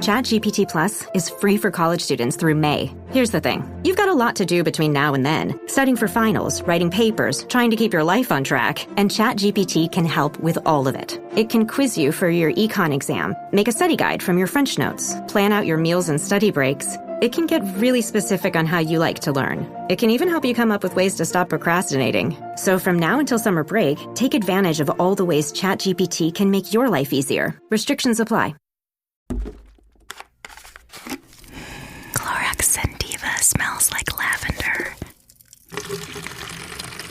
ChatGPT Plus is free for college students through May. Here's the thing. You've got a lot to do between now and then. Studying for finals, writing papers, trying to keep your life on track. And ChatGPT can help with all of it. It can quiz you for your econ exam, make a study guide from your French notes, plan out your meals and study breaks. It can get really specific on how you like to learn. It can even help you come up with ways to stop procrastinating. So from now until summer break, take advantage of all the ways ChatGPT can make your life easier. Restrictions apply. Clorox Sentiva smells like lavender.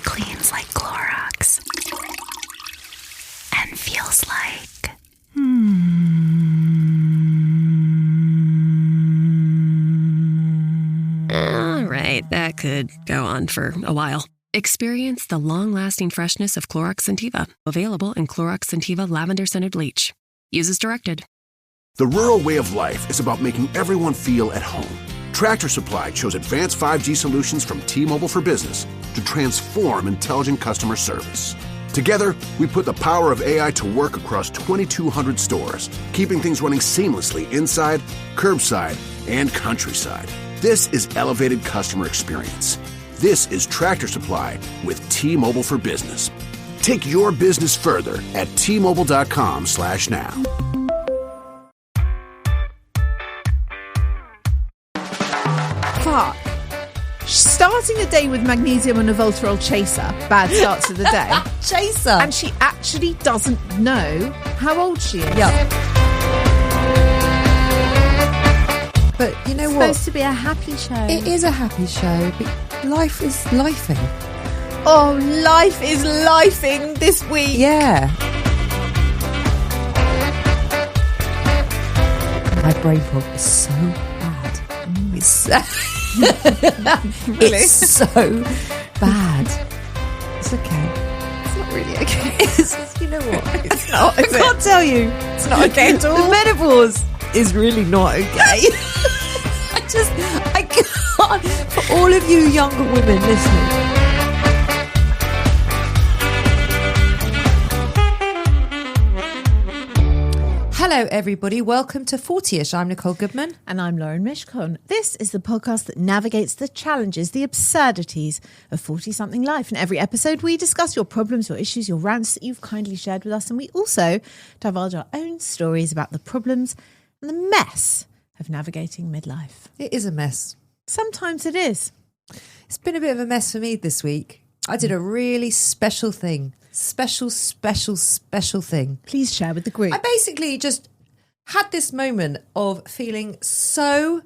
Cleans like Clorox. And feels like... All right, that could go on for a while. Experience the long-lasting freshness of Clorox Sentiva. Available in Clorox Sentiva Lavender-Scented Bleach. Use as directed. The rural way of life is about making everyone feel at home. Tractor Supply chose advanced 5G solutions from T-Mobile for Business to transform intelligent customer service. Together, we put the power of AI to work across 2,200 stores, keeping things running seamlessly inside, curbside, and countryside. This is elevated customer experience. This is Tractor Supply with T-Mobile for Business. Take your business further at T-Mobile.com/now. Fuck. Starting the day with magnesium and a Voltarol chaser. Bad start to the day. Chaser. And she actually doesn't know how old she is. Yeah. But you know It's what? supposed to be a happy show. It is a happy show, but life is lifing. Oh, life is lifing this week. Yeah. My brain fog is so bad. It's so, Really? it's so bad. It's okay. It's not really okay. It's, you know what? It's not, I is can't it? tell you. It's not okay at all. The menopause is really not okay. I can't. For all of you younger women listening. Hello, everybody. Welcome to 40ish. I'm Nicole Goodman. And I'm Lauren Mishcon. This is the podcast that navigates the challenges, the absurdities of 40-something life. In every episode, we discuss your problems, your issues, your rants that you've kindly shared with us. And we also divulge our own stories about the problems and the mess of navigating midlife. It is a mess. Sometimes it is. It's been a bit of a mess for me this week. I did a really special thing. Special thing. Please share with the group. I basically just had this moment of feeling so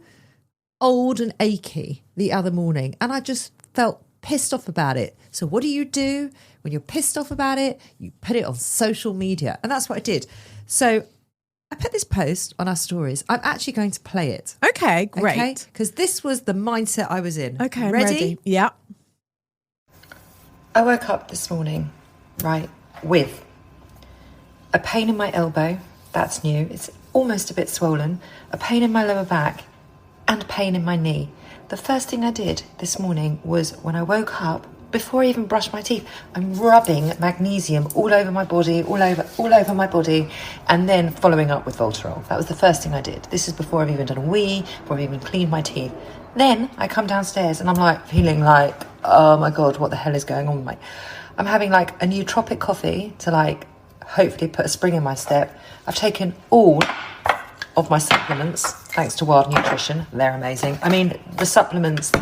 old and achy the other morning, and I just felt pissed off about it. So what do? When you're pissed off about it, you put it on social media, and that's what I did. So I put this post on our stories. I'm actually going to play it. Okay, great. Because this was the mindset I was in. Okay, ready? Yeah. I woke up this morning, right, with a pain in my elbow. That's new. It's almost a bit swollen. A pain in my lower back and pain in my knee. The first thing I did this morning was when I woke up, before I even brushed my teeth, I'm rubbing magnesium all over my body, all over my body, and then following up with Voltarol. That was the first thing I did. This is before I've even done a wee, before I've even cleaned my teeth. Then I come downstairs and I'm like feeling like, oh my God, what the hell is going on with my... I'm having like a nootropic coffee to like hopefully put a spring in my step. I've taken all of my supplements, thanks to Wild Nutrition. They're amazing. I mean, the supplements,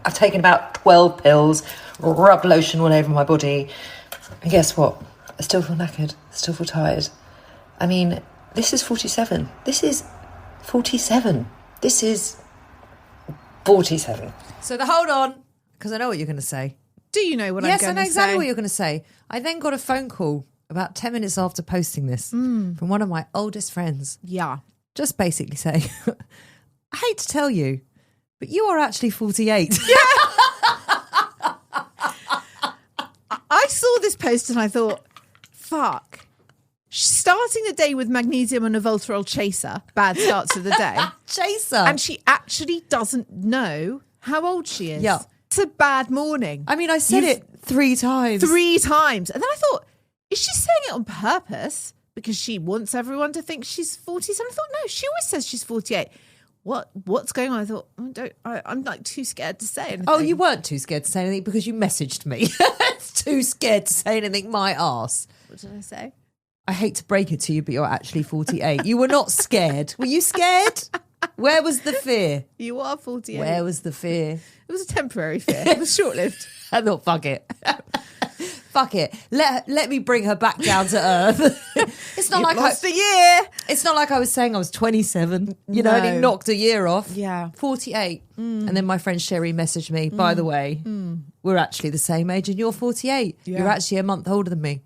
I've taken about 12 pills, rubbed lotion all over my body. And guess what? I still feel knackered, still feel tired. I mean, this is 47. This is 47. This is 47. So hold on, because I know what you're going to say. Do you know what I'm Yes, going I to know say? exactly what you're going to say. I then got a phone call about 10 minutes after posting this from one of my oldest friends. Yeah. Just basically saying, I hate to tell you, but you are actually 48. I saw this post and I thought, fuck. Starting the day with magnesium and a Voltarol chaser. Bad start to the day. Chaser. And she actually doesn't know how old she is. Yeah. It's a bad morning. I mean, I said You've- it 3 times. 3 times. And then I thought, is she saying it on purpose? because she wants everyone to think she's 40. So I thought, no, she always says she's 48. What's going on? I thought, I'm like too scared to say anything. Oh, you weren't too scared to say anything because you messaged me. Too scared to say anything, my arse. What did I say? I hate to break it to you, but you're actually 48. You were not scared. Were you scared? Where was the fear? You are 48. Where was the fear? It was a temporary fear. It was short-lived. I thought, fuck it. Fuck it. Let me bring her back down to earth. It's not You've like lost a year. It's not like I was saying I was 27. You know, No. and it knocked a year off. Yeah. 48. And then my friend Sherry messaged me, by the way, we're actually the same age and you're 48. Yeah. You're actually a month older than me.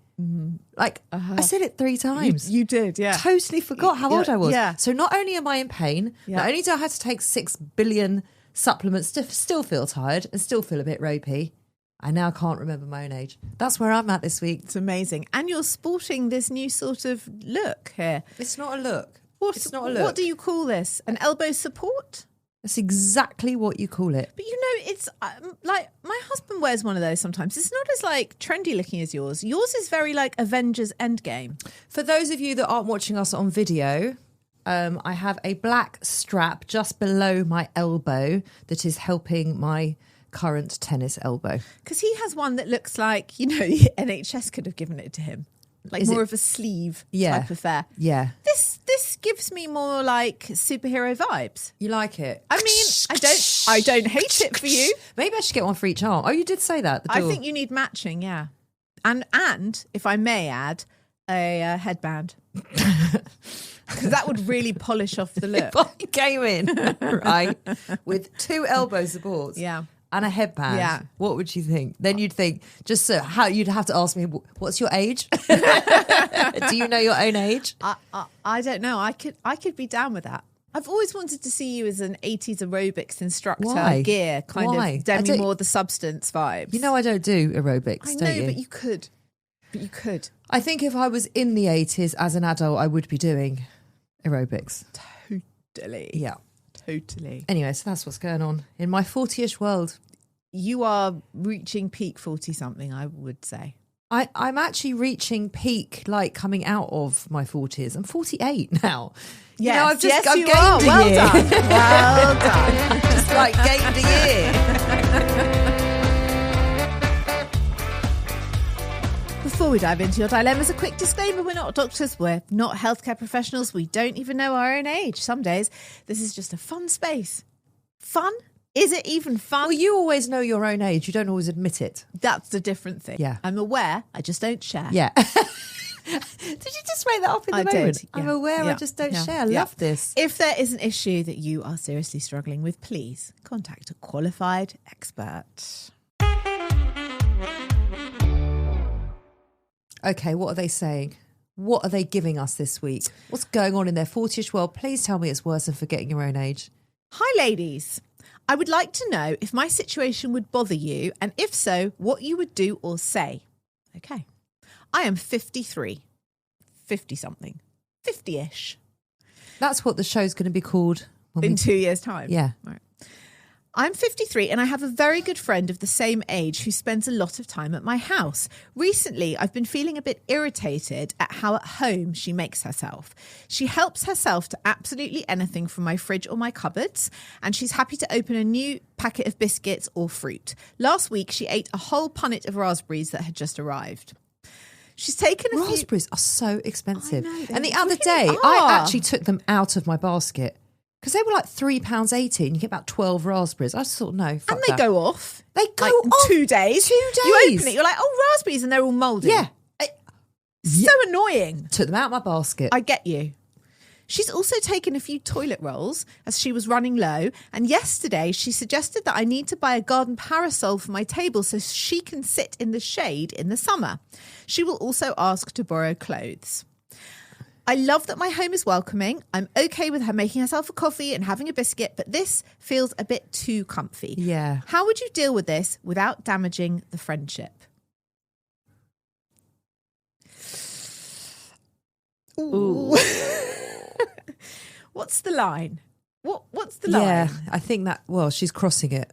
Like, I said it 3 times. You did, yeah. Totally forgot how old I was. Yeah. So not only am I in pain, not only do I have to take 6 billion supplements to still feel tired and still feel a bit ropey, I now can't remember my own age. That's where I'm at this week. It's amazing. And you're sporting this new sort of look here. It's not a look. It's not a look. What do you call this? An elbow support? That's exactly what you call it. But you know, it's like my husband wears one of those sometimes. It's not as like trendy looking as yours. Yours is very like Avengers Endgame. For those of you that aren't watching us on video, I have a black strap just below my elbow that is helping my current tennis elbow. Because he has one that looks like, you know, the NHS could have given it to him. Like more of a sleeve type affair. Yeah. This gives me more like superhero vibes. You like it? I mean, I don't hate it for you. Maybe I should get one for each arm. Oh, you did say that. I think you need matching, yeah. And if I may add, a headband. Because that would really polish off the look. If I came in, right, with 2 elbow supports. Yeah. And a headband. Yeah. What would you think? Then you'd think, just so how you'd have to ask me, what's your age? Do you know your own age? I don't know. I could be down with that. I've always wanted to see you as an 80s aerobics instructor. Why? Gear, kind Why? of Demi Moore, the substance vibes. You know I don't do aerobics, I don't know, you? but you could. But you could. I think if I was in the 80s as an adult, I would be doing aerobics. Totally. Yeah. Totally. Anyway, so that's what's going on in my 40-ish world. You are reaching peak 40-something, I would say. I'm actually reaching peak, like coming out of my 40s. I'm 48 now. Yes, you know, I've yes, I've you gained are. a Well year. done. Well done. Just like gained a year. Before we dive into your dilemmas, a quick disclaimer. We're not doctors. We're not healthcare professionals. We don't even know our own age. Some days, this is just a fun space. Fun? Is it even fun? Well, you always know your own age. You don't always admit it. That's the different thing. Yeah. I'm aware. I just don't share. Yeah. Did you just make that up in the moment? Did. I'm Yeah. aware. Yeah. I just don't Yeah. share. I Yeah. love this. If there is an issue that you are seriously struggling with, please contact a qualified expert. Okay, what are they saying? What are they giving us this week? What's going on in their 40-ish world? Please tell me it's worse than forgetting your own age. Hi, ladies. I would like to know if my situation would bother you, and if so, what you would do or say. Okay. I am 53. 50-something. 50-ish. That's what the show's going to be called. In 2 years' time. Yeah. Right. I'm 53 and I have a very good friend of the same age who spends a lot of time at my house. Recently, I've been feeling a bit irritated at how at home she makes herself. She helps herself to absolutely anything from my fridge or my cupboards, and she's happy to open a new packet of biscuits or fruit. Last week, she ate a whole punnet of raspberries that had just arrived. She's taken a few... Raspberries are so expensive. I know, they And the other freaking day, are. I actually took them out of my basket because they were like £3.80 and you get about 12 raspberries. I just thought, no, fuck And they that. go off. They go like, off. 2 days. 2 days. You open it, you're like, oh, raspberries, and they're all mouldy. Yeah. So annoying. Took them out of my basket. I get you. She's also taken a few toilet rolls as she was running low. And yesterday she suggested that I need to buy a garden parasol for my table so she can sit in the shade in the summer. She will also ask to borrow clothes. I love that my home is welcoming. I'm okay with her making herself a coffee and having a biscuit, but this feels a bit too comfy. Yeah. How would you deal with this without damaging the friendship? Ooh. What's the line? What's the line? Yeah, I think that, well, she's crossing it.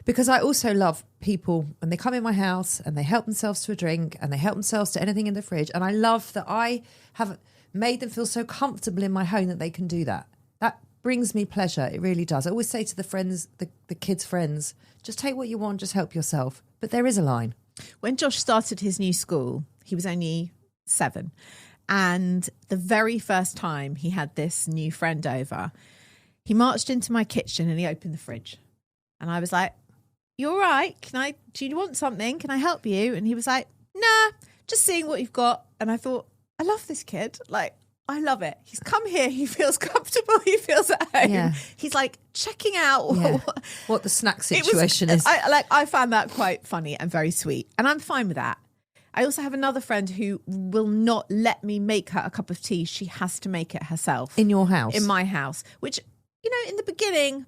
Because I also love people when they come in my house and they help themselves to a drink and they help themselves to anything in the fridge. And I love that I have made them feel so comfortable in my home that they can do that. That brings me pleasure. It really does. I always say to the friends, the kids' friends, just take what you want, just help yourself. But there is a line. When Josh started his new school, he was only 7. And the very first time he had this new friend over, he marched into my kitchen and he opened the fridge. And I was like, "You all right? Do you want something? Can I help you?" And he was like, "Nah, just seeing what you've got." And I thought, I love this kid. Like, I love it. He's come here. He feels comfortable. He feels at home. Yeah. He's like checking out what the snack situation is. I found that quite funny and very sweet. And I'm fine with that. I also have another friend who will not let me make her a cup of tea. She has to make it herself. In your house? In my house. Which, in the beginning,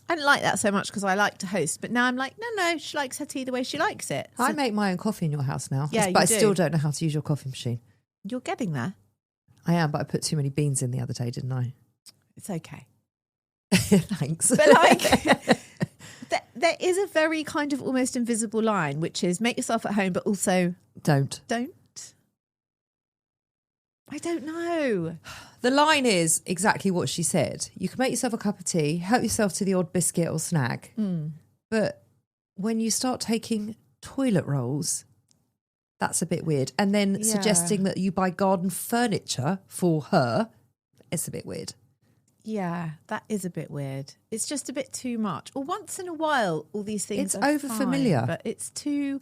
I didn't like that so much because I like to host. But now I'm like, no, she likes her tea the way she likes it. So, I make my own coffee in your house now. Yeah, but I still don't know how to use your coffee machine. You're getting there. I am, but I put too many beans in the other day, didn't I? It's okay. Thanks. But like, there is a very kind of almost invisible line, which is make yourself at home, but also don't. I don't know. The line is exactly what she said. You can make yourself a cup of tea, help yourself to the odd biscuit or snack. But when you start taking toilet rolls, that's a bit weird. And then suggesting that you buy garden furniture for her, it's a bit weird. Yeah, that is a bit weird. It's just a bit too much. Or once in a while, all these things it's are over familiar. fine, but it's too,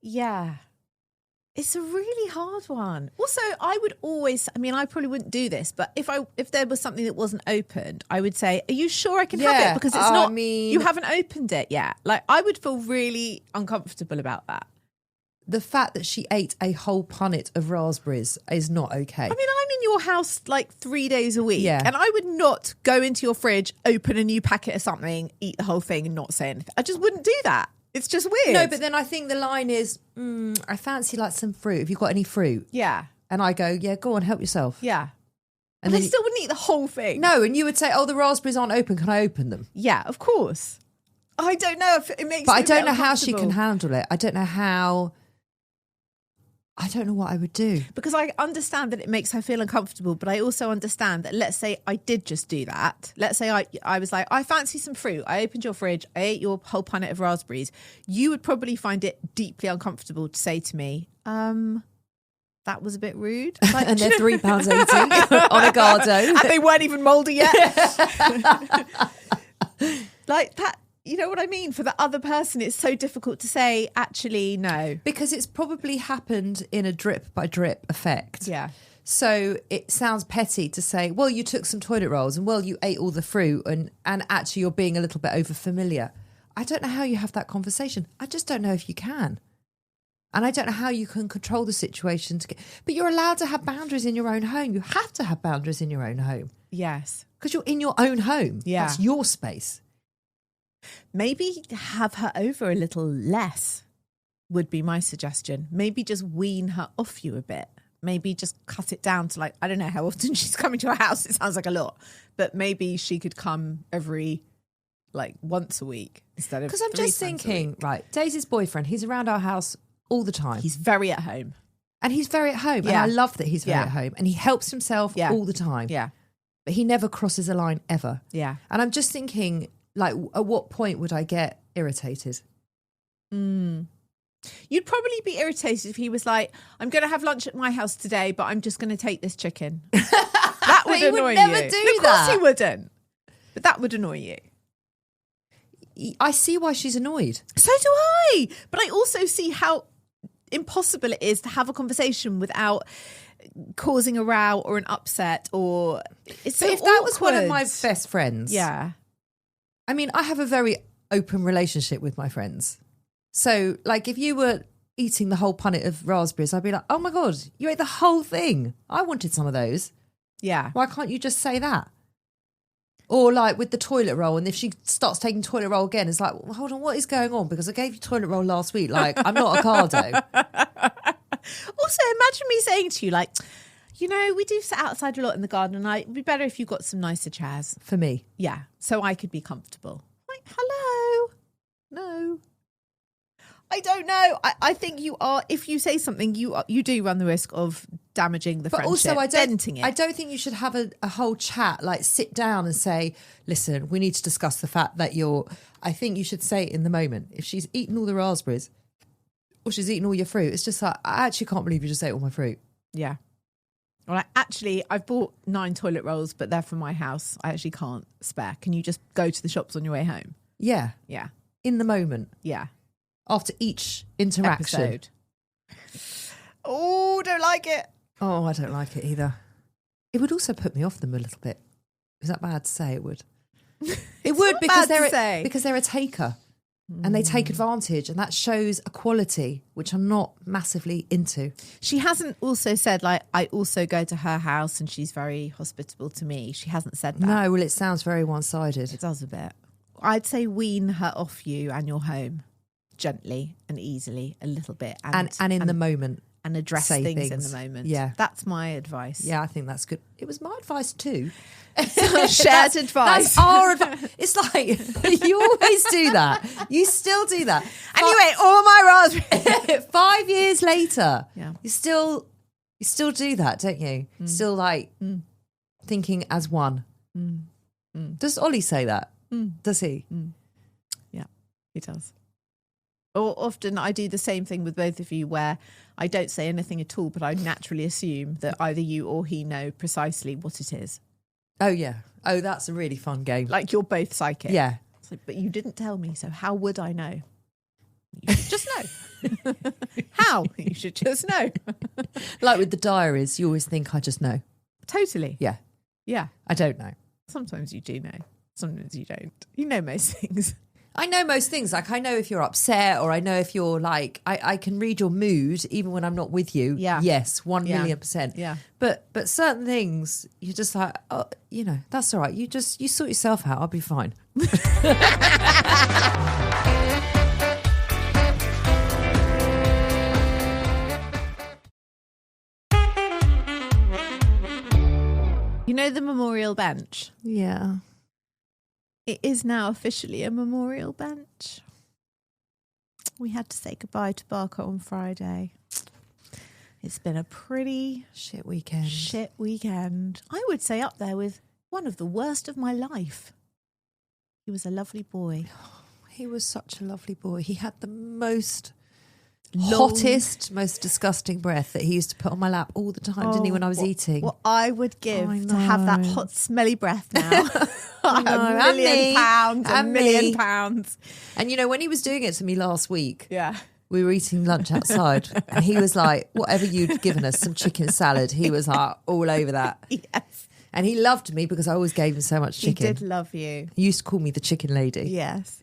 it's a really hard one. Also, I would always, I probably wouldn't do this, but if there was something that wasn't opened, I would say, "Are you sure I can have it?" Because it's not, you haven't opened it yet. Like, I would feel really uncomfortable about that. The fact that she ate a whole punnet of raspberries is not okay. I'm in your house like 3 days a week, Yeah. and I would not go into your fridge, open a new packet of something, eat the whole thing and not say anything. I just wouldn't do that. It's just weird. No, but then I think the line is, I fancy like some fruit. Have you got any fruit? Yeah. And I go, yeah, go on, help yourself. Yeah. And I then still wouldn't eat the whole thing. No, and you would say, "Oh, the raspberries aren't open. Can I open them?" Yeah, of course. I don't know if it makes But me I a don't bit know how she can uncomfortable. handle it. I don't know what I would do. Because I understand that it makes her feel uncomfortable, but I also understand that, let's say I did just do that. Let's say I was like, "I fancy some fruit." I opened your fridge. I ate your whole punnet of raspberries. You would probably find it deeply uncomfortable to say to me, "That was a bit rude." Like, And they're £3.80 on Ocado. And they weren't even mouldy yet. Like that. You know what I mean? For the other person, it's so difficult to say, actually, no. Because it's probably happened in a drip by drip effect. Yeah. So it sounds petty to say, well, you took some toilet rolls and, well, you ate all the fruit and actually you're being a little bit over familiar. I don't know how you have that conversation. I just don't know if you can. And I don't know how you can control the situation. But you're allowed to have boundaries in your own home. You have to have boundaries in your own home. Yes. Because you're in your own home. Yeah. That's your space. Maybe have her over a little less would be my suggestion. Maybe just wean her off you a bit. Maybe just cut it down to, like, I don't know how often she's coming to our house. It sounds like a lot. But maybe she could come every, like, once a week instead of 'Cause I'm just thinking, right, Daisy's boyfriend, he's around our house all the time. He's very at home. And he's very at home. And Yeah. I love that he's very Yeah. at home. And he helps himself Yeah. all the time. Yeah. But he never crosses a line ever. Yeah. And I'm just thinking, like, at what point would I get irritated? You'd probably be irritated if he was like, "I'm going to have lunch at my house today, but I'm just going to take this chicken." That would He would annoy never you. do Of course that. he wouldn't. But that would annoy you. I see why she's annoyed. So do I. But I also see how impossible it is to have a conversation without causing a row or an upset, or it's so But if that was one of awkward. my best friends, Yeah. I mean, I have a very open relationship with my friends. So, like, if you were eating the whole punnet of raspberries, I'd be like, "Oh my God, you ate the whole thing. I wanted some of those. Yeah. Why can't you just say that?" Or like with the toilet roll, and if she starts taking toilet roll again, it's like, well, hold on, what is going on? Because I gave you toilet roll last week. Like, I'm not a cardo. Also, imagine me saying to you, like, we do sit outside a lot in the garden, and it'd be better if you got some nicer chairs. For me. Yeah, so I could be comfortable. Like, hello. No. I don't know. I think you are. If you say something, you do run the risk of damaging the friendship. Also, denting it. I don't think you should have a whole chat, like sit down and say, listen, we need to discuss the fact that I think you should say it in the moment. If she's eaten all the raspberries or she's eaten all your fruit, it's just like, I actually can't believe you just ate all my fruit. Yeah. Well, I've bought 9 toilet rolls, but they're from my house. I actually can't spare. Can you just go to the shops on your way home? Yeah. Yeah. In the moment. Yeah. After each interaction. Episode. Oh, don't like it. Oh, I don't like it either. It would also put me off them a little bit. Is that bad to say? It would. It would because they're a taker and they take advantage, and that shows a quality which I'm not massively into. She hasn't also said, like, I also go to her house and she's very hospitable to me. She hasn't said that. No, well, it sounds very one-sided. It does a bit. I'd say wean her off you and your home gently and easily a little bit. And in the moment. And address things in the moment. Yeah. That's my advice. Yeah, I think that's good. It was my advice too. Shared advice. That's our advice. It's like, you always do that. You still do that. And you ate all my raspberries. 5 years later, yeah. you still do that, don't you? Still like thinking as one. Does Ollie say that? Does he? Yeah, he does. Or often I do the same thing with both of you where I don't say anything at all, but I naturally assume that either you or he know precisely what it is. Oh, yeah. Oh, that's a really fun game. Like you're both psychic. Yeah. It's like, but you didn't tell me, so how would I know? You should just know. How? You should just know. Like with the diaries, you always think, I just know. Totally. Yeah. Yeah. I don't know. Sometimes you do know. Sometimes you don't. You know most things. I know most things. Like I know if you're upset, or I know if you're like, I can read your mood even when I'm not with you. Yeah. Yes, 1,000,000%. Yeah. But certain things, you're just like, oh, that's all right. You sort yourself out. I'll be fine. You know the memorial bench? Yeah. It is now officially a memorial bench. We had to say goodbye to Barker on Friday. It's been a pretty shit weekend. I would say up there with one of the worst of my life. He was a lovely boy. He was such a lovely boy. He had the most hottest, most disgusting breath that he used to put on my lap all the time, didn't he, when I was eating? What I would give to have that hot, smelly breath now. I know. £1 million pounds. And when he was doing it to me last week, yeah, we were eating lunch outside and he was like, whatever you'd given us, some chicken salad, he was like all over that. Yes. And he loved me because I always gave him so much chicken. He did love you. He used to call me the chicken lady. Yes.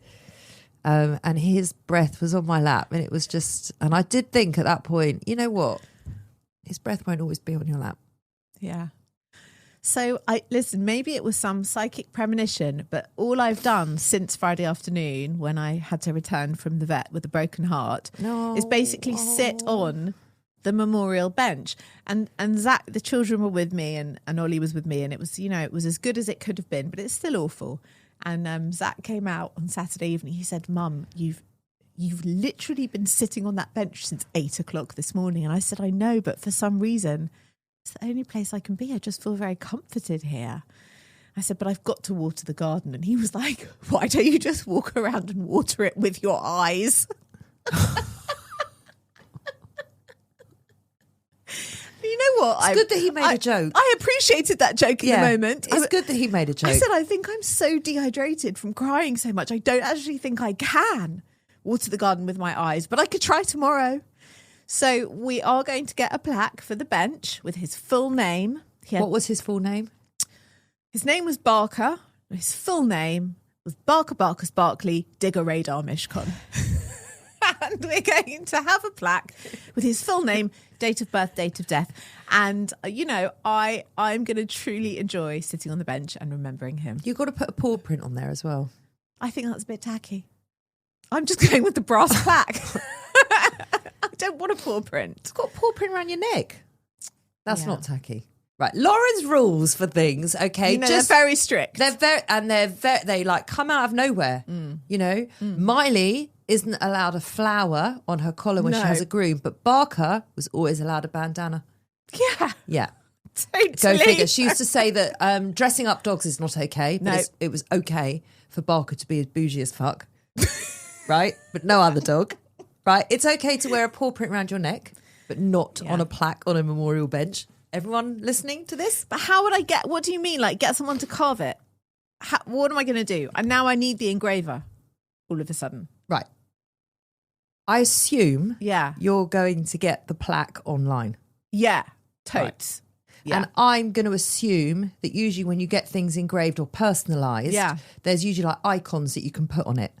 And his breath was on my lap, and it was just, and I did think at that point, you know what? His breath won't always be on your lap. Yeah. So listen, maybe it was some psychic premonition, but all I've done since Friday afternoon when I had to return from the vet with a broken heart is basically sit on the memorial bench. And Zach, the children were with me and Ollie was with me, and it was, it was as good as it could have been, but it's still awful. And Zach came out on Saturday evening. He said, Mum, you've literally been sitting on that bench since 8 o'clock this morning. And I said, I know, but for some reason, it's the only place I can be. I just feel very comforted here. I said, but I've got to water the garden. And he was like, why don't you just walk around and water it with your eyes? You know what? It's good that he made a joke. I appreciated that joke in the moment. It's good that he made a joke. I said, I think I'm so dehydrated from crying so much. I don't actually think I can water the garden with my eyes, but I could try tomorrow. So we are going to get a plaque for the bench with his full name. What was his full name? His name was Barker. His full name was Barker Barkus Barkley Digger Radar Mishkon. And we're going to have a plaque with his full name, date of birth, date of death. And, I'm going to truly enjoy sitting on the bench and remembering him. You've got to put a paw print on there as well. I think that's a bit tacky. I'm just going with the brass plaque. I don't want a paw print. It's got a paw print around your neck. That's not tacky. Right, Lauren's rules for things, okay? They're very strict. They like come out of nowhere. Miley isn't allowed a flower on her collar when she No. has a groom, but Barker was always allowed a bandana. Yeah. Yeah. Totally. Go figure. She used to say that dressing up dogs is not okay, but No. it was okay for Barker to be as bougie as fuck. Right? But no other dog. Right? It's okay to wear a paw print around your neck, but not on a plaque on a memorial bench. Everyone listening to this? But how would I get, what do you mean? Like get someone to carve it? What am I going to do? And now I need the engraver all of a sudden. Right. I assume Yeah. you're going to get the plaque online. Yeah. Totes. Yeah. And I'm going to assume that usually when you get things engraved or personalised, there's usually like icons that you can put on it.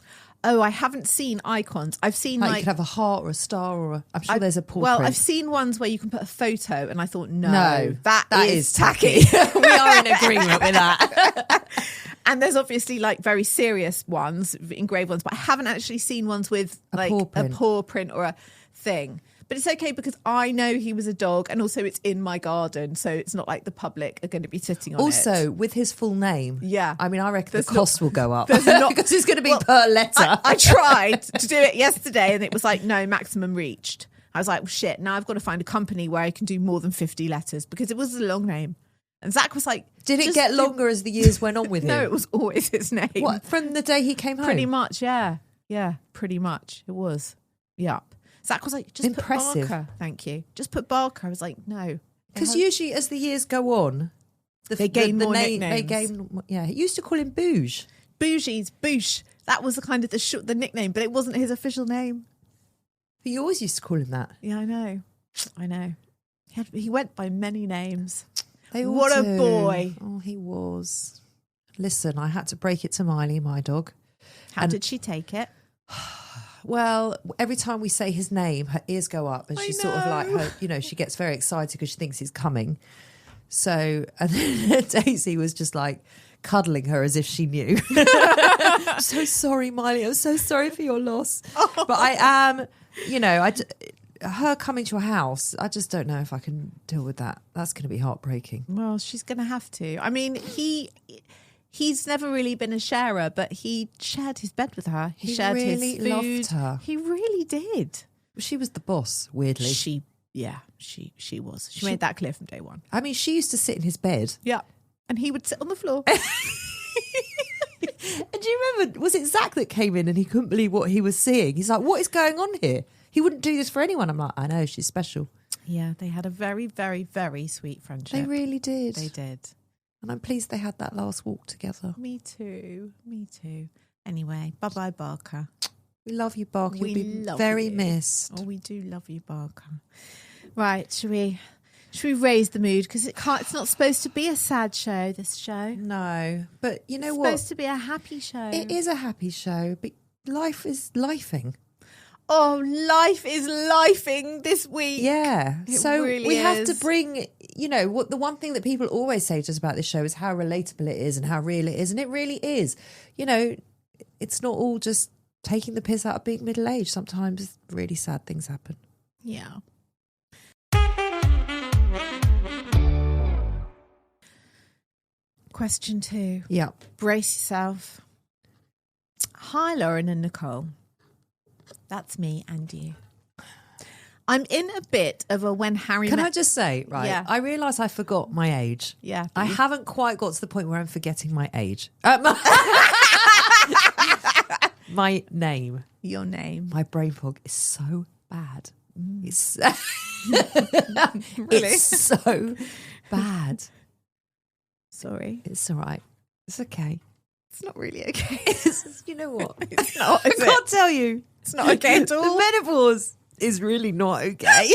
Oh, I haven't seen icons. I've seen Like like you could have a heart or a star or I'm sure there's a paw Well, print. I've seen ones where you can put a photo and I thought, no, No, that is tacky. We are in agreement with that. And there's obviously like very serious ones, engraved ones, but I haven't actually seen ones with like a paw print or a thing. But it's okay because I know he was a dog and also it's in my garden. So it's not like the public are going to be sitting on it. Also, with his full name. Yeah. I mean, I reckon There's the cost will go up. there's not- because it's going to be per letter. I tried to do it yesterday and it was like, no, maximum reached. I was like, well, shit, now I've got to find a company where I can do more than 50 letters because it was a long name. And Zach was like... Did it get longer as the years went on with him? No, it was always his name. What, from the day he came home? Pretty much, yeah. Yeah, pretty much. It was. Yep. Zach was like, just Impressive. put Barker. Thank you. Just put Barker. I was like, no. Because usually as the years go on... They gain more name, nicknames. They gain, yeah. He used to call him Bouge. Bougie's, Boosh. That was the kind of the nickname, but it wasn't his official name. But you always used to call him that. Yeah, I know. He went by many names. They all What a do. boy. Oh, he was. Listen, I had to break it to Miley, my dog. How did she take it? Well, every time we say his name, her ears go up and she's sort of like, she gets very excited because she thinks he's coming. So, and then Daisy was just like cuddling her as if she knew. I'm so sorry, Miley. I'm so sorry for your loss. But I am, her coming to a house, I just don't know if I can deal with that. That's going to be heartbreaking. Well, she's going to have to. I mean, he's never really been a sharer, but he shared his bed with her. He shared really his food. loved her. He really did. She was the boss, weirdly. She was. She made that clear from day one. I mean, she used to sit in his bed. Yeah. And he would sit on the floor. And do you remember, was it Zach that came in and he couldn't believe what he was seeing? He's like, what is going on here? He wouldn't do this for anyone. I'm like, I know, she's special. Yeah, they had a very, very, very sweet friendship. They really did. They did. And I'm pleased they had that last walk together. Me too. Anyway, bye-bye, Barker. We love you, Barker. We You'll be love very you. missed. Oh, we do love you, Barker. Right, should we raise the mood? Because it's not supposed to be a sad show, this show. No, but you know It's what? supposed to be a happy show. It is a happy show, but life is lifing. Oh, life is lifing this week. Yeah. It So really we have to is. bring, what the one thing that people always say to us about this show is how relatable it is and how real it is. And it really is. It's not all just taking the piss out of being middle-aged. Sometimes really sad things happen. Yeah. Question 2. Yeah. Brace yourself. Hi, Lauren and Nicole. That's me and you. I'm in a bit of a when Harry Can met... I just say, right, Yeah. I realise I forgot my age. Yeah. I haven't quite got to the point where I'm forgetting my age. My name. Your name. My brain fog is so bad. It's, Really? it's so bad. Sorry. It's all right. It's okay. It's not really okay. You know what? It's not, I is it? can't tell you. It's not okay at all. The menopause is really not okay.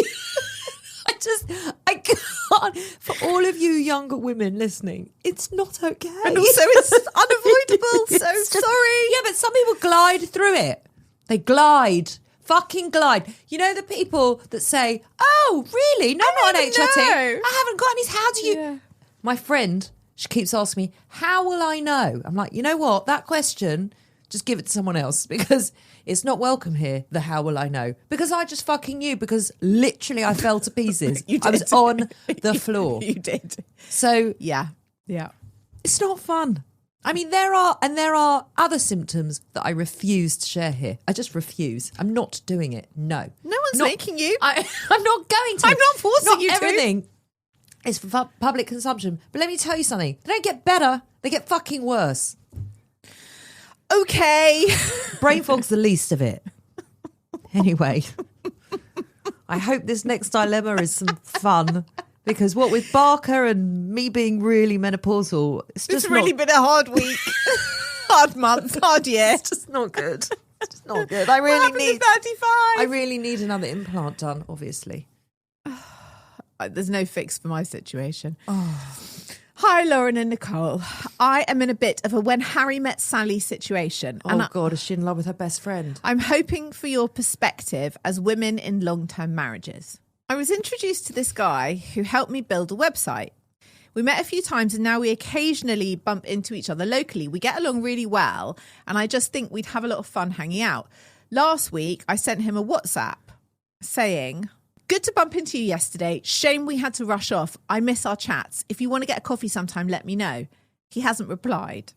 I can't. For all of you younger women listening, it's not okay. And also it's unavoidable. So It's just- sorry. Yeah, but some people glide through it. They glide. Fucking glide. You know the people that say, oh, really? No, I'm not an even HRT. know. I haven't got any. How do you... Yeah. My friend, she keeps asking me, how will I know? I'm like, you know what? That question, just give it to someone else because it's not welcome here, the how will I know? Because I just fucking knew because literally I fell to pieces. You I was did. on the floor. You did. So Yeah. Yeah. it's not fun. I mean, there are other symptoms that I refuse to share here. I just refuse. I'm not doing it. No. No one's making you. I'm not going to. I'm not forcing you to. Everything is for public consumption. But let me tell you something. They don't get better. They get fucking worse. Okay. Brain fog's the least of it. Anyway, I hope this next dilemma is some fun. Because what with Barker and me being really menopausal, it's really been a hard week, hard month, hard year. It's just not good. It's just not good. I really need another implant done, obviously. There's no fix for my situation. Hi, Lauren and Nicole. I am in a bit of a when Harry met Sally situation. Oh, God, is she in love with her best friend? I'm hoping for your perspective as women in long-term marriages. I was introduced to this guy who helped me build a website. We met a few times and now we occasionally bump into each other locally. We get along really well and I just think we'd have a lot of fun hanging out. Last week, I sent him a WhatsApp saying, good to bump into you yesterday. Shame we had to rush off. I miss our chats. If you want to get a coffee sometime, let me know. He hasn't replied.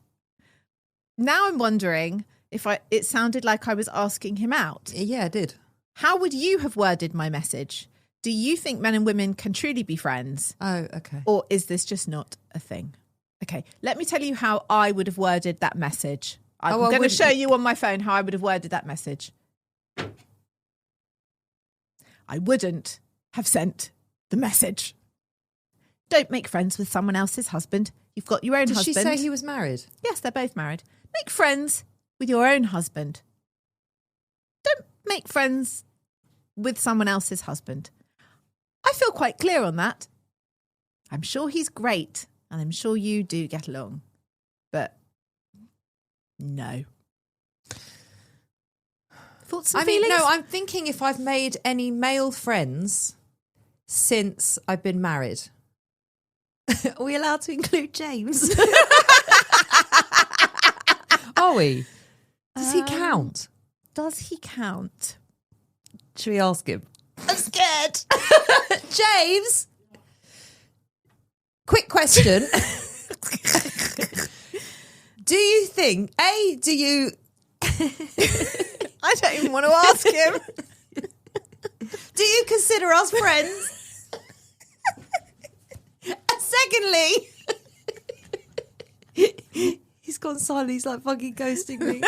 Now I'm wondering if it sounded like I was asking him out. Yeah, I did. How would you have worded my message? Do you think men and women can truly be friends? Oh, okay. Or is this just not a thing? Okay, let me tell you how I would have worded that message. I'm going to show you on my phone how I would have worded that message. I wouldn't have sent the message. Don't make friends with someone else's husband. You've got your own husband. Did she say he was married? Yes, they're both married. Make friends with your own husband. Don't make friends with someone else's husband. I feel quite clear on that. I'm sure he's great and I'm sure you do get along. But no. Thoughts and feelings? No, I'm thinking if I've made any male friends since I've been married. Are we allowed to include James? Are we? Does he count? Does he count? Should we ask him? I'm scared. James, quick question. Do you think, I don't even want to ask him. Do you consider us friends? And secondly, he's gone silent, he's like fucking ghosting me.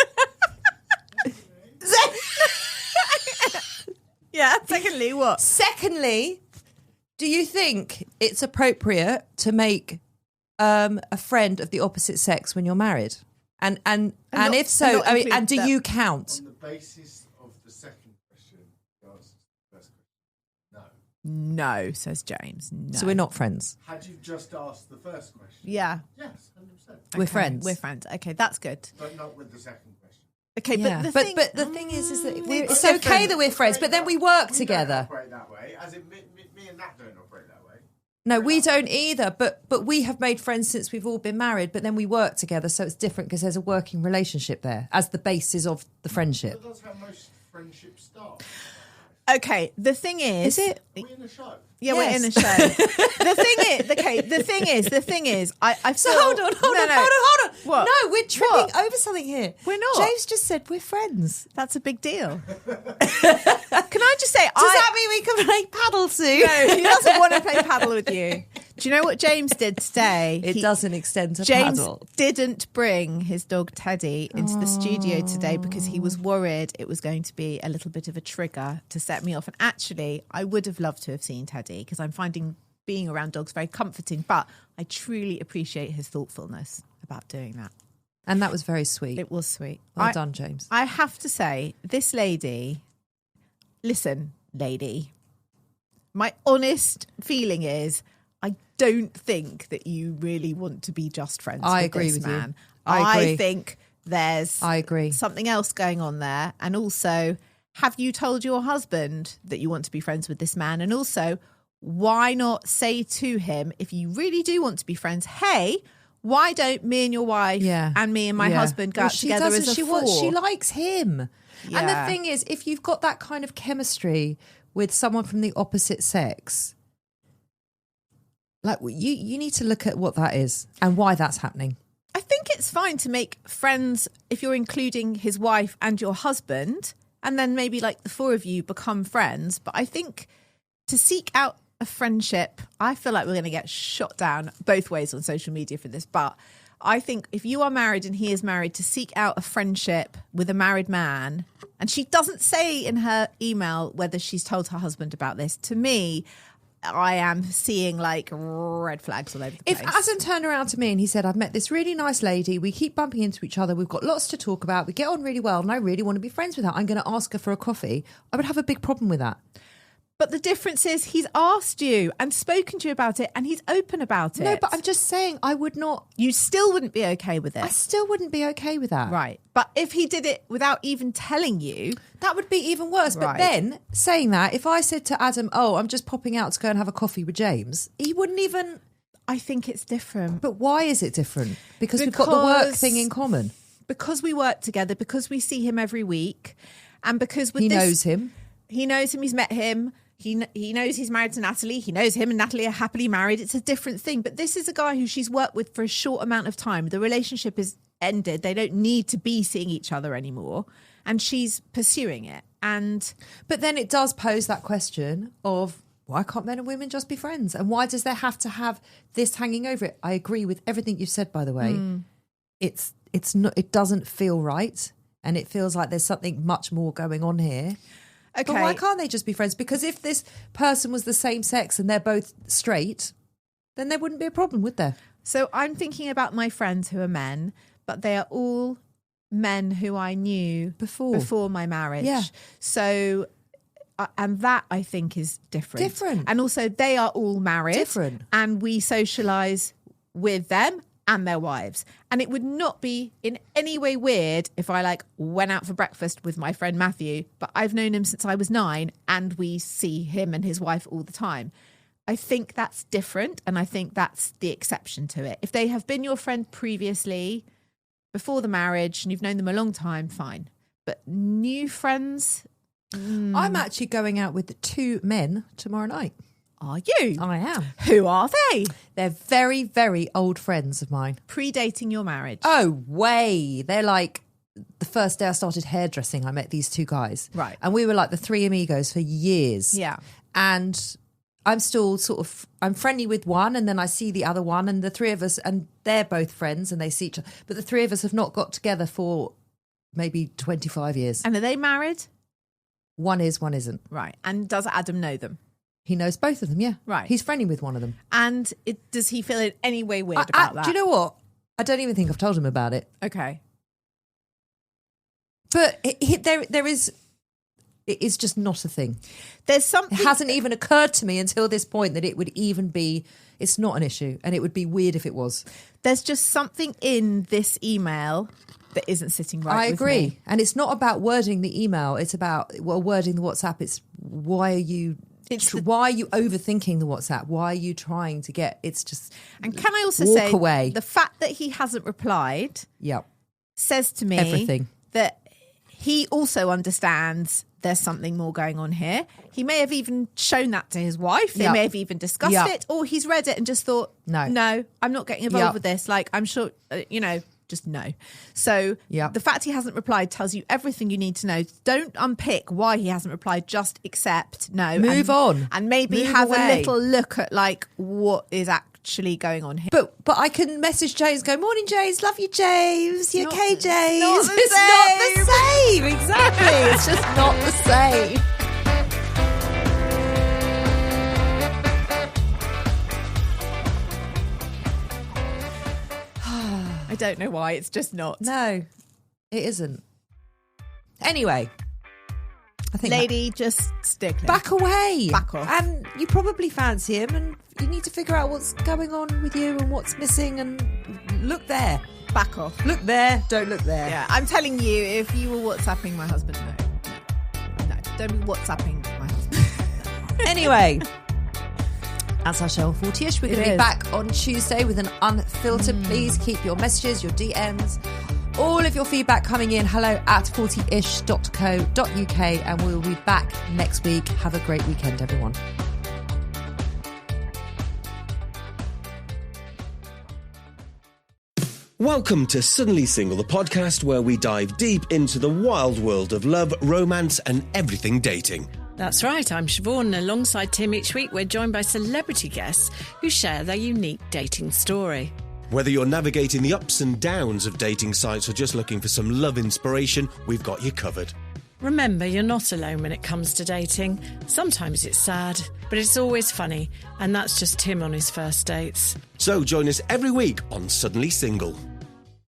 Yeah, secondly, what? Secondly, do you think it's appropriate to make a friend of the opposite sex when you're married? And if so, and do you count? On the basis of the second question, the answer to the first question, no. No, says James. No. So we're not friends. Had you just asked the first question? Yeah. Yes, 100%. We're friends. We're friends. Okay, that's good. But not with the second question. Okay, Yeah. but the thing is that it's different. okay that we're friends, but then we work together. We don't operate that way, as in me and Nat don't operate that way. No, we don't either, but we have made friends since we've all been married, but then we work together, so it's different because there's a working relationship there as the basis of the friendship. That's how most friendships start. Okay, the thing is it? We're in a show. Yeah, Yes. we're in a show. The thing is, I feel... So hold on. What? No, we're tripping What? over something here. We're not. James just said we're friends. That's a big deal. Can I just say... Does that mean we can play paddle soon? No, he doesn't want to play paddle with you. Do you know what James did today? It doesn't extend to James paddle. didn't bring his dog Teddy into the studio today because he was worried it was going to be a little bit of a trigger to set me off. And actually, I would have loved to have seen Teddy because I'm finding being around dogs very comforting. But I truly appreciate his thoughtfulness about doing that. And that was very sweet. It was sweet. Well done, James. I have to say, this lady, listen, lady, my honest feeling is I don't think that you really want to be just friends I with agree this with you. man. I agree. think there's I agree. something else going on there. And also, have you told your husband that you want to be friends with this man? And also, why not say to him, if you really do want to be friends, hey, why don't me and your wife and me and my husband go out together as a four? She likes him. Yeah. And the thing is, if you've got that kind of chemistry with someone from the opposite sex, like you need to look at what that is and why that's happening. I think it's fine to make friends if you're including his wife and your husband, and then maybe like the four of you become friends. But I think to seek out a friendship, I feel like we're going to get shot down both ways on social media for this. But I think if you are married and he is married, to seek out a friendship with a married man, and she doesn't say in her email whether she's told her husband about this, to me, I am seeing like red flags all over the place. If Adam turned around to me and he said, I've met this really nice lady, we keep bumping into each other, we've got lots to talk about, we get on really well, and I really want to be friends with her, I'm going to ask her for a coffee, I would have a big problem with that. But the difference is he's asked you and spoken to you about it, and he's open about it. No, but I'm just saying I would not. You still wouldn't be okay with it. I still wouldn't be okay with that. Right. But if he did it without even telling you, that would be even worse. Right. But then saying that, if I said to Adam, oh, I'm just popping out to go and have a coffee with James, he wouldn't even. I think it's different. But why is it different? Because we've got the work thing in common. Because we work together, because we see him every week, and because with he knows him. He knows him, he's met him. He knows he's married to Natalie. He knows him and Natalie are happily married. It's a different thing. But this is a guy who she's worked with for a short amount of time. The relationship is ended. They don't need to be seeing each other anymore. And she's pursuing it. But then it does pose that question of, why can't men and women just be friends? And why does there have to have this hanging over it? I agree with everything you've said, by the way. It's not. It doesn't feel right. And it feels like there's something much more going on here. Okay. But why can't they just be friends? Because if this person was the same sex and they're both straight, then there wouldn't be a problem, would there? So I'm thinking about my friends who are men, but they are all men who I knew before my marriage. Yeah. So, and that I think is different. And also they are all married. And we socialise with them and their wives. And it would not be in any way weird if I like went out for breakfast with my friend Matthew, but I've known him since I was 9 and we see him and his wife all the time. I think that's different, and I think that's the exception to it. If they have been your friend previously, before the marriage, and you've known them a long time, fine. But new friends... I'm actually going out with 2 men tomorrow night. Are you? I am. Who are they? They're very, very old friends of mine. Predating your marriage? Oh, way. They're like the first day I started hairdressing, I met these 2 guys. Right. And we were like the 3 amigos for years. Yeah. And I'm still I'm friendly with one, and then I see the other one, and the 3 of us, and they're both friends and they see each other. But the 3 of us have not got together for maybe 25 years. And are they married? One is, one isn't. Right. And does Adam know them? He knows both of them, yeah. Right. He's friendly with one of them. And does he feel in any way weird about that? Do you know what? I don't even think I've told him about it. Okay. But there is... It is just not a thing. There's something... It hasn't even occurred to me until this point that it would even be... It's not an issue, and it would be weird if it was. There's just something in this email that isn't sitting right I with agree. me. And it's not about wording the email. It's about wording the WhatsApp. It's why are you... why are you overthinking the WhatsApp? Why are you trying to get... It's just... And can I also walk say... away. The fact that he hasn't replied... Yep. Says to me... Everything. That he also understands... There's something more going on here. He may have even shown that to his wife. They may have even discussed it, or he's read it and just thought, no, I'm not getting involved with this. Like, I'm sure, just no. So the fact he hasn't replied tells you everything you need to know. Don't unpick why he hasn't replied. Just accept no. Move on. And maybe have a little look at like what is actually going on here. But I can message James, go, morning James, love you James, you okay James? It's not the same. Exactly. It's just not the same. I don't know why, it's just not. No, it isn't. Anyway, I think lady, just stick it. Back away. Back off. And you probably fancy him, and you need to figure out what's going on with you and what's missing, and look there. Back off. Look there, don't look there. Yeah, I'm telling you, if you were WhatsApping my husband, no, don't be WhatsApping my husband. Anyway, that's our show on 40ish. We're going to be back on Tuesday with an unfiltered. Please keep your messages, your DMs, all of your feedback coming in. hello@40ish.co.uk, and we'll be back next week. Have a great weekend, everyone. Welcome to Suddenly Single, the podcast where we dive deep into the wild world of love, romance and everything dating. That's right, I'm Siobhan, and alongside Tim each week we're joined by celebrity guests who share their unique dating story. Whether you're navigating the ups and downs of dating sites or just looking for some love inspiration, we've got you covered. Remember, you're not alone when it comes to dating. Sometimes it's sad, but it's always funny, and that's just Tim on his first dates. So join us every week on Suddenly Single.